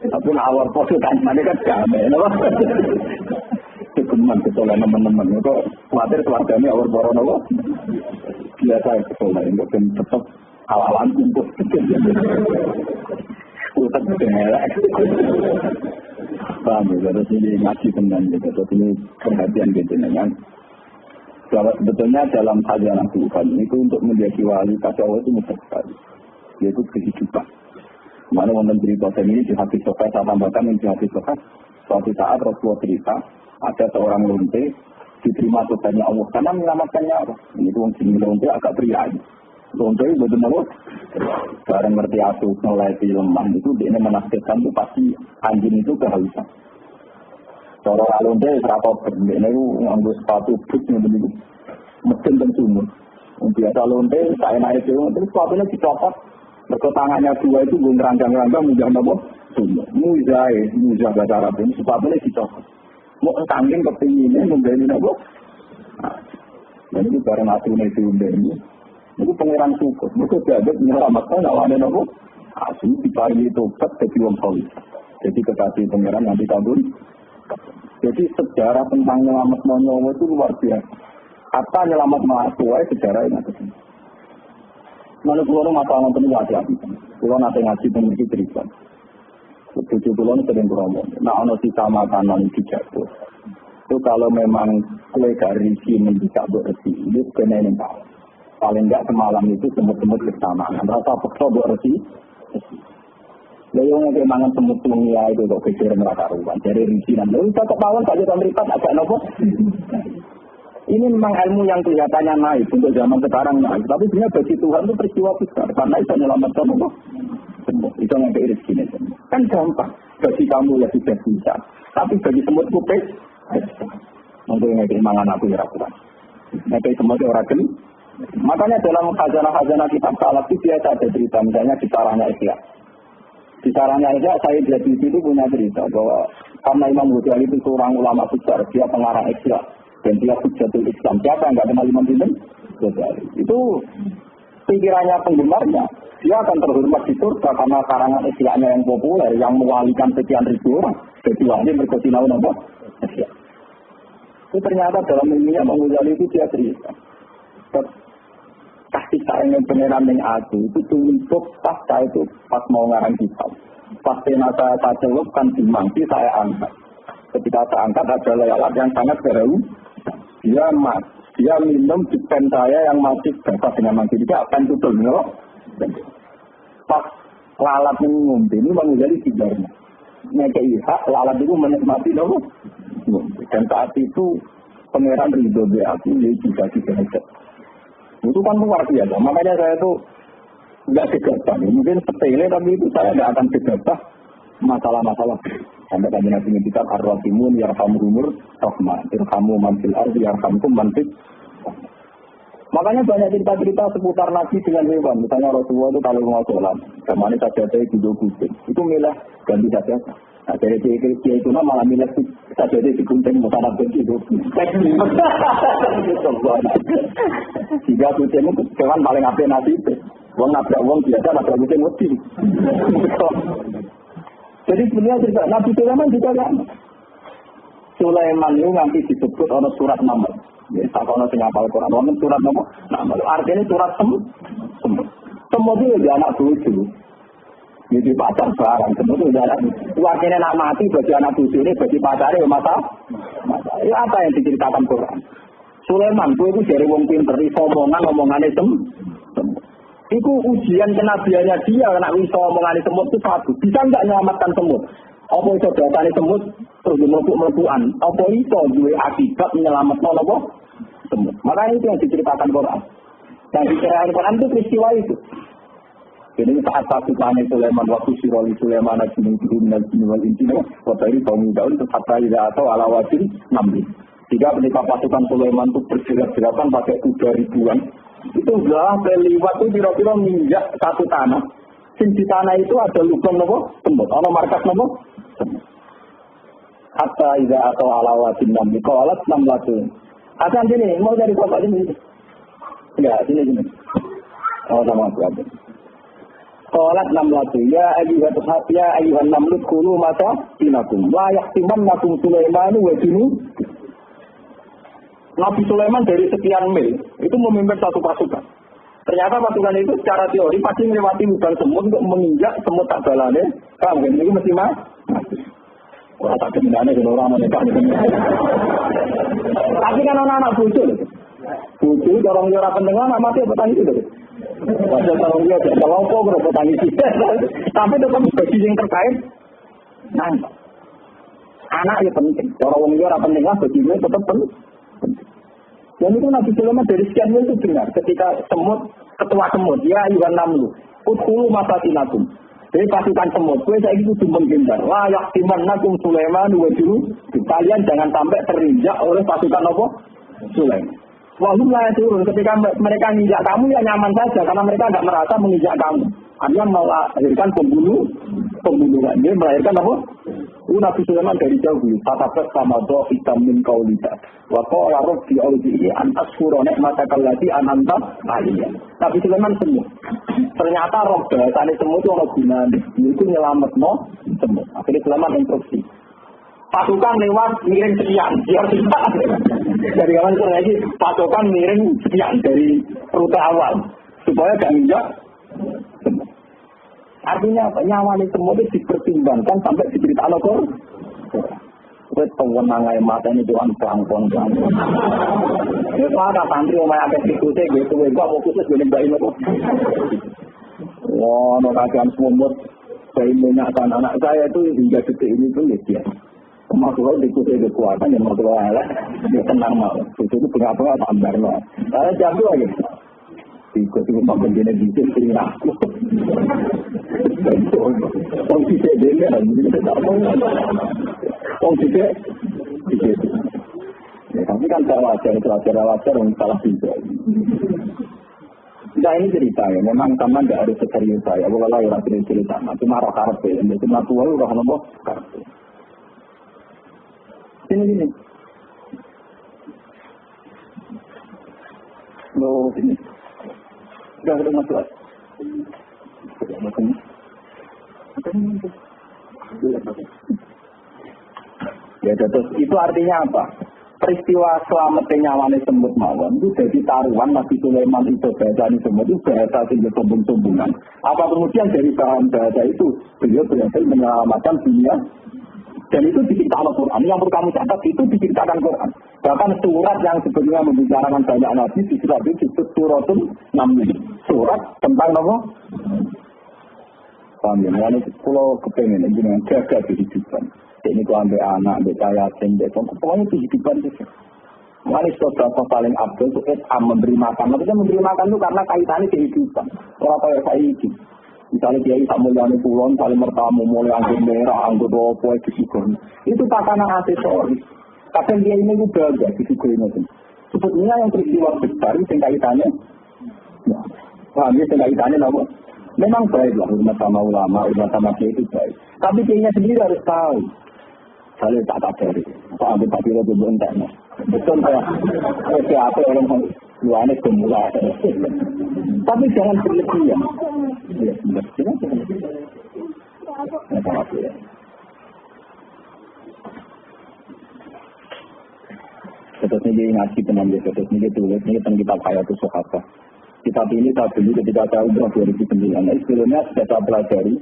Tapi awal posisi tanya kan kami. Kegeman kesolah teman-teman. Kok khawatir keluarganya awal borono. Biasa kesolah. Untuk tetap hal-halan untuk. Utak kehelak. Paham ya, terus ini ngaji teman gitu, terus ini perhatian gitu kan. Bahwa sebetulnya dalam hal yang lakukan itu untuk menjadi wali tasawuf itu mudah sekali, yaitu kehidupan. Mana wonten cerita ini di hadis Sahih, saya tambahkan yang di hadis Sahih. Suatu saat Rasulullah cerita ada seorang lonte diterima Tuhannya Allah karena menyelamatkan nyawa. Ini tuh jenis lonte agak pria. Lonte itu betul-betul barang ngerti aku mulai lemah itu dia menafsirkan itu pasti anjing itu kehausan. Kalau lonte berapa benda itu ngambil sepatu boot yang begitu mesin dan sumur. Biasa lonte saya naik itu sepatunya dicopot. Mereka tangannya dua itu gue ngeranggang-ranggang mudah nabok sumur. Muzah bahasa Arab ini sepatunya dicopot. Mau saking kepinginnya membeli apa? Jadi barang aslinya itu ini. Itu pangeran syukur. Mereka jaga menyelamatkan awalnya apa? Asli dipari tobat jadi wong soleh. Jadi kekasih pangeran nanti kabur. Jadi sejarah tentang nyelamat nyawa itu luar biasa. Kata nyelamat mahasiswa sejarah ini. Menurut pulau masalah penting hati-hati. Pulau nanti ngaji memiliki cerita. Tujuh pulau ini sering beromong. Nah, ono sisa makanan dijatuh. Itu kalau memang kue dari sini tidak bersih, itu kena yang tahu. Paling enggak semalam itu semut-semut kesamaan. Rasa pekso bersih. Leong yang kemangan semut dunia itu kok kecil merata ruang. Dari risi dan leong tak ketahuan saja pemerintah agak nopo. Ini memang ilmu yang kelihatannya naik untuk zaman sekarang naik. Tapi sebenarnya bagi Tuhan itu peristiwa besar. Karena itu menyelamatkan apa? Semut. Itu yang keiris gini. Kan gampang. Bagi kamu ya sudah bisa. Tapi bagi semut kupes, untuk yang keimangan aku ya rapuan. Nanti semut orang geni. Makanya dalam khazanah-khazanah kitab salaf itu biasa ada cerita. Misalnya di sarahnya Isya. Di sarahnya Isya saya di situ punya cerita. Bahwa karena Imam Ghazali itu seorang ulama besar. Dia pengarang Isya. Dan dia Hujjatul Islam. Siapa yang tidak kenal Imam Ghazali? Itu pikirannya penggemarnya. Dia akan terhormat di surga karena karangan Isya-nya yang populer. Yang mewalikan sekian ribu orang. Jadi wali berkesinau apa? Isya. Itu ternyata dalam ilmiah Imam Ghazali itu dia cerita. Kasih sayangnya beneran yang aku itu tumpuk pas saya itu pas mau ngarang kitab. Pas pena saya celupkan di mangsi saya angkat. Ketika saya angkat ada lewat yang sangat berau. Dia minum di pen saya yang masih basah dengan mangsi. Dia akan tutul, no? Pas lalat minum ini menjadi tigarnya. Ngekei hak lalat itu menikmati, no? Dan saat itu pangeran ridho di aku dia juga tidak. Itu kan luar biasa. Makanya saya itu nggak gegabah. Mungkin sepele tapi itu saya nggak akan gegabah masalah-masalah. Sampai tadi nanti kita ar-rahimun yarhamhumur rahman. Irhamu man fil ardi yarhamkum man fis. Makanya banyak cerita-cerita seputar Nabi dengan hewan. Misalnya Rasulullah itu kalau mau sholat, kemana saja saya duduk kucing. Itu milah ganti saja. Nah, dari dia itu malah milah saja dia digunting musana benci itu. Jika kucing itu hewan paling apik Nabi itu. Wong nabrak wong biasa nabrak kucing wedi. Jadi sebenarnya cerita Nabi Sulaiman juga kan. Sulaiman itu nanti disebut oleh surat nomor. Ya, tak kono sing hafal Quran, wonten surat nomor. Nah, artinya surat semut. Semut itu dia anak bojo. Jadi pacar barang, semut itu dia anak. Artinya nak mati bagi anak bojo ini bagi pacare ya mata. Itu apa yang diceritakan Quran? Sulaiman itu dari wong pinter, iso omongane semut. Itu ujian kenabiannya dia, nak iso omongane semut itu satu. Bisa enggak menyelamatkan semut? Apa iso dasane semut terus mlebu-mlebuan? Apa iso duwe akibat menyelametkan apa? Semut. Makanya itu yang diceritakan Quran. Yang diceritakan Quran itu peristiwa itu. Jadi saat pasukan Sulaiman waktu Siroli Sulaiman al-Jinn dan Jinwal Intina waktu kaum Daud kata ida atau ala wajib nambi. Jika ketika pasukan Sulaiman itu bergerak-gerakan pakai kuda ribuan, itu sudah lewat itu kira-kira minjak satu tanah. Di tanah itu ada lubang nopo semut, ada markas nopo semut. Hatta ida atau ala wajib nambi. Kawalat 16. Asan sini, mau dari bapak ini. Enggak, sini. Oh sama aku. Qalat 16 ya ayyuhan namlut kulu mata dinakum la yahtimannakum Sulaiman wa jinu. Nabi Sulaiman dari sekian mil itu memimpin satu pasukan. Ternyata pasukan itu secara teori pasti melewati lubang semut untuk menginjak semut tak balane. Kamu ini mesti mati. Ora tak kendane karo orang mereka. Tapi kan anak-anak bocil. Bocil orang ora pendengar anak mati petani itu. Wajar kalau dia tidak terlampau berpetani kita, tapi tetap bagi yang terkait. Nah, anak ya penting. Orang orang dia penting lah, bagi dia tetap penting. Dan itu Nabi Sulaiman dari sekian mil itu dengar. Ketika ketua semut, ya ayuhan namlu, utkulu masakinakum. Jadi pasukan semut, saya itu menghindar. Layak timannakum Sulaiman wajuru. Kalian jangan sampai terinjak oleh pasukan apa? Sulaiman. Wahum lah turun ketika mereka menginjak kamu ya nyaman saja karena mereka tidak merasa menginjak kamu. Artinya melahirkan pembunuhan, dia melahirkan apa? Nabi Sulaiman dari jauh dulu, Fatabas sama doa hitam min kaulida. Waqala rabbi auzi'i an ashkura ni'mataka allati an'amta 'alayya. Nabi Sulaiman semua. Ternyata roh bahasane semua itu ana gunane. Itu nyelametno semua. Akhirnya Sulaiman instruksi. Pasukan lewat miring sekian. Dari awal itu lagi pasukan miring sekian dari rute awal supaya gak injak. Artinya apa? Nyawa ini semua itu dipertimbangkan sampai diberitakan Al-Quran. Wes pengenangan mata ini Tuhan pelangkon. Itu ada santri yang banyak eksekusi gitu. Gua mau khusus gini bayi itu. Wah, nolakan semut. Saya menyakan anak saya itu hingga detik ini pun ya. Masalah diskusi kekuatan yang masalah lah. Dia tenang mau. Itu berapa tambah lah. Saya jatuh lagi. Ikut itu sampai jenis bisnis ini aku. Orang tidak dengar, orang tidak. Tapi kan cara wajar yang salah juga. Nah ini cerita ya, memang teman tidak harus serius saya. Kalau lah orang cerita, cuma roh karpe, cuma tua udah nombor karpe. Sini. Loh sini. Sudah masuk. Ya terus itu artinya apa? Peristiwa selamatnya nyawane semut mawon itu jadi taruhan Nabi Sulaiman itu bahasa ini semut itu bahasa sehingga sombong-sombongan. Apa kemudian dari bahan bahasa itu beliau berhasil menyelamatkan dunia? Dan itu diceritakan Al-Quran. Yang perlu kamu catat itu diceritakan Quran. Bahkan surat yang sebelumnya membicarakan banyak nabi di surat itu disebut suratul Naml. Surat tentang apa? Paham ya? Ini kalau kepengen ini dengan jaga kehidupan. Ini kalau ambil anak, ambil kaya, ambil pokoknya kehidupan itu. Ini saudara paling abdul itu memberi makan. Maksudnya memberi makan itu karena kaitannya kehidupan. Orang kaya saya itu. Misalnya dia tak mulyani kulon, saling bertamu, mulai anggur merah, anggur dopo, disikon. Itu tatanan aksesoris. Kadang dia ini juga agak disikon itu. Sebetulnya yang peristiwa besar itu kaitannya. Paham ya, kaitannya apa? Memang baiklah, hormat sama ulama, hormat sama dia itu baik. Tapi dia sendiri harus tahu. Saya tak sadari. Pak ambil tak kira itu bentaknya. Betul saya. Siapa orang luarnya gemulai. Tapi jangan berlebihan. Ya, jangan berlebihan. Terus ini ngaji penambil, terus ini tulis, ini tentang kitab Hayatus Sahabat. Kitab ini saya beli ketika saya umrah 2009. Sebelumnya sudah saya pelajari.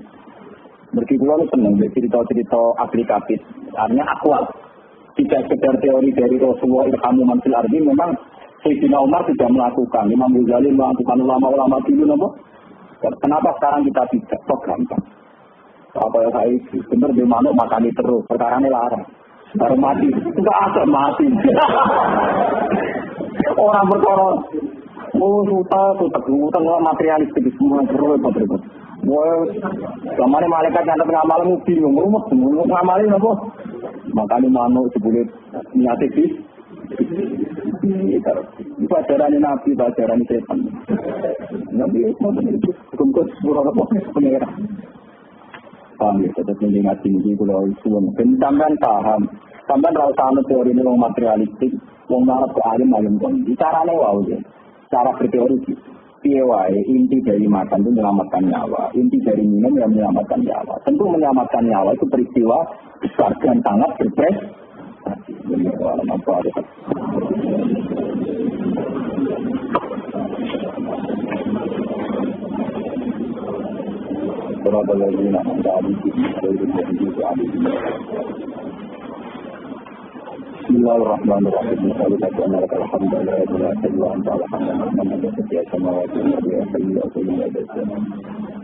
Meskipun senang cerita-cerita aplikatif, artinya akwal. Tidak sekedar teori dari Rasulullah Ilhamu Mansil Ardi, memang Sayyidina Umar sudah melakukan. Imam Ghazali melakukan, ulama-ulama dulu. Kenapa sekarang kita tidak? Kok gampang. Apa yang saya benar di manuk makani terus, perkara ini larang. Baru mati, enggak ada mati. Orang berkorban. Utang materialistik semua terus. Wah, kemarin malaikat yang tengah malam bingung, ngamalin apa? Makanya manuk sebulit niatik itu ajaran Nabi, ajaran setan. Nabi itu kumpul surah apa? Pengerah. Paham ya, tetap mengingat tinggi kalau suam. Sampai paham, sampai rasa teori ini materialistik, wong marah ke alim kon. Caranya wow ya, cara berteori. Piawai inti dari makan itu menyelamatkan nyawa, inti dari minum yang menyelamatkan nyawa. Tentu menyelamatkan nyawa itu peristiwa besar dan sangat berprestasi. Berapa lagi nak dari Bismillahirrahmanirrahim.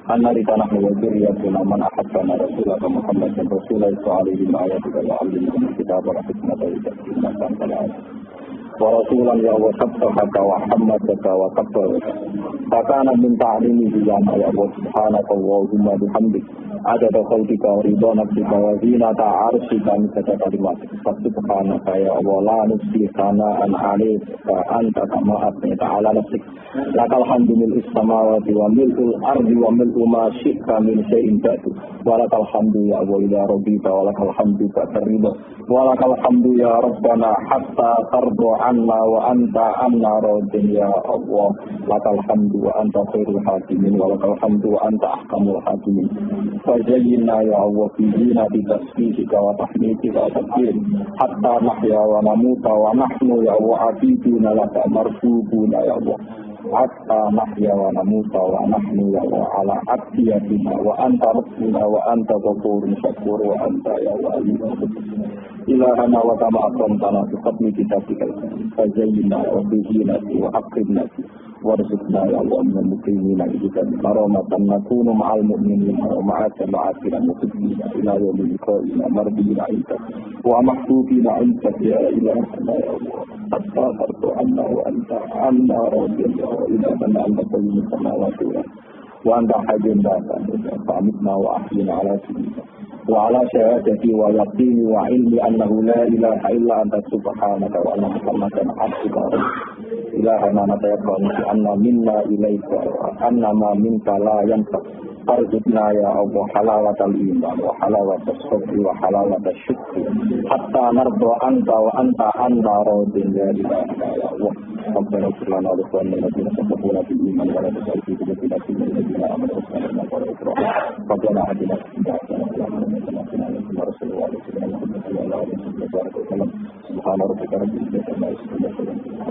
Anna di tanah mewajir ya tunaman ahad kana Rasulullah Muhammad dan Rasulullah sallallahu alaihi wa sallam kita berhikmat dari ورسولا يا وسبحك وحمدك وكبر فكان من تعليمه يا سبحانك اللهم بحمدك عدد خلقك ورضا نفسك وزينة عرشك مثل كلماتك سبحانك يا الله لا نفسي ثناء عليك فأنت كما أثنيت على نفسك لك الحمد ملء السماوات وملء الأرض وملء ما شئت من شيء بعد ولك الحمد يا الله إلى ربك ولك الحمد فأترضى ولك الحمد يا ربنا حتى ترضى عنا وأنت عنا راض يا الله لك الحمد وأنت خير الحاكمين ولك الحمد وأنت أحكم الحاكمين فزينا يا الله في زينة تسبيحك وتحميدك وتكبيرك حتى نحيا ونموت ونحن يا الله عبيدون لك مرفوضون يا الله حتى نحيا ونموت ونحن يا الله على عبديتنا وأنت ربنا وأنت غفور شكور وأنت يا ولي إلهنا وكما أكرمتنا في فضل كتابك فزينا وبزينة وأكرمنا وارزقنا يا الله من المقيمين بك كرامة نكون مع المؤمنين ومع جماعة المسلمين إلى يوم لقائنا مرضين عندك ومحبوبين عندك يا إلهنا يا الله حتى ترضى عنا وأنت عنا راضي إلهنا أنت كل السماوات وأنت حي لا فأمتنا وأحينا على سبيلك وعلى شهادتي ويقيني وعلمي أنه لا إله إلا أنت سبحانك وأنا محمدا عبدك إلهنا نتيقن أن منا إليك أن ما منك لا ينفع فارزقنا يا الله حلاوة الإيمان وحلاوة الصبر وحلاوة الشكر حتى نرضى أنت وأنت عنا راض يا إلهنا يا الله ربنا اغفر لنا ولإخواننا الذين سبقونا بالإيمان ولا تجعل في قلوبنا غلا للذين آمنوا ربنا ولا إكراه ربنا آتنا في الدنيا حسنة رسول الله صلى الله عليه وسلم سبحان ربك رب العزة عما يصفون